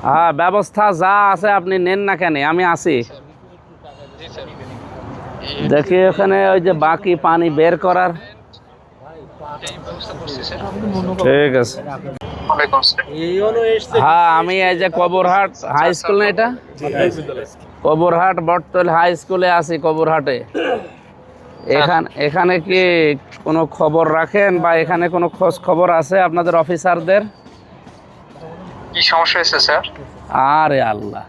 হ্যাঁ, ব্যবস্থা যা আছে আপনি নেন না কেন, আমি আছি। দেখি ওখানে ওই যে বাকি পানি বের করার। ঠিক আছে। হ্যাঁ, আমি এই যে কবরহাট হাই স্কুল না এটা, কবরহাট বটতল হাই স্কুলে আছি, কবরহাটে। এখানে কি কোনো খবর রাখেন বা এখানে কোনো খোঁজ খবর আছে আপনাদের অফিসারদের? কি সমস্যা হয়েছে স্যার? আরে আল্লাহ,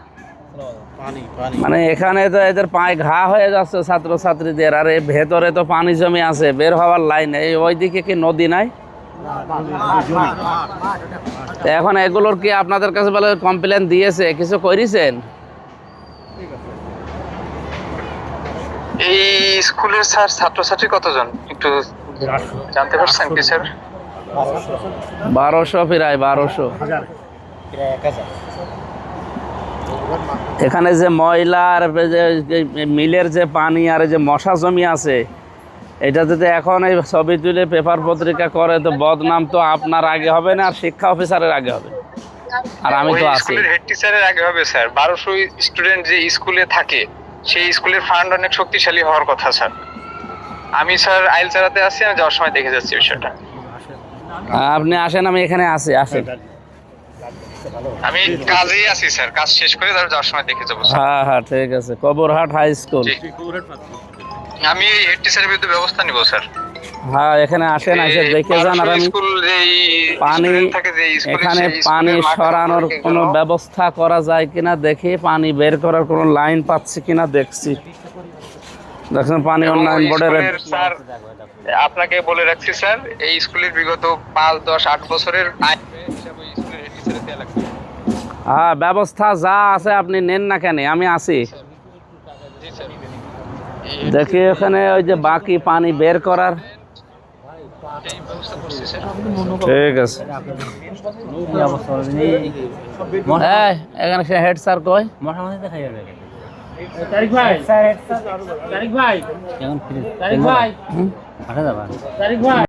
মানে এখানে তো এদের পায়ে ঘা হয়ে যাচ্ছে ছাত্রছাত্রীদের, আর ভেতরে তো পানি জমে আছে, বের হওয়ার লাইন। এই ওইদিকে কি নদী নাই? এখন এগুলোর কি আপনাদের কাছে বলে কমপ্লেন দিয়েছে, কিছু করেছেন? এই স্কুলের স্যার ছাত্রছাত্রী কতজন একটু জানতে পারছেন কি স্যার? 1200, প্রায় 1200। এখানে যে ময়লা আর যে মিলের যে পানি আর যে মশা জমি আছে, এটা যদি এখন এই ছবি তুলে পেপার পত্রিকা করে তো বদনাম তো আপনার আগে হবে না, আর শিক্ষা অফিসারের আগে হবে, আর আমি তো আছি। স্কুলের হেড টিচারের আগে হবে স্যার। 1200 স্টুডেন্ট যে স্কুলে থাকে, সেই স্কুলের ফান্ড অনেক শক্তিশালী হওয়ার কথা স্যার। আমি স্যার আইল চালাতে আসছি, আমি যাওয়ার সময় দেখে যাচ্ছি বিষয়টা। আপনি আসেন, আমি এখানে আছি, আসেন। আমি কাজেই আছি স্যার, কাজ শেষ করে তারপর যাওয়ার সময় দেখে যাবো স্যার। হ্যাঁ হ্যাঁ, ঠিক আছে। কবরহাট হাই স্কুল। আমি হেড টিচারের বিরুদ্ধে ব্যবস্থা নিব স্যার। হ্যাঁ, এখানে আসেন, এসে দেখে যান। আর আমি পানি, এখানে পানি সরানোর কোনো ব্যবস্থা করা যায় কিনা দেখি, পানি বের করার কোনো লাইন পাচ্ছি কিনা দেখছি। দেখছেন পানি উন্নয়ন বোর্ডের। স্যার আপনাকে বলে রাখছি স্যার, এই স্কুলের বিগত 5, 10, 8 বছরের হ্যাঁ, ব্যবস্থা যা আছে আপনি নেন না কেন, আমি আছি। দেখি ওখানে ওই যে বাকি পানি বের করার। ঠিক আছে। এখানে হেড স্যার কই? তারিক ভাই, তারিক ভাই, তারিক ভাই, তারিক ভাই।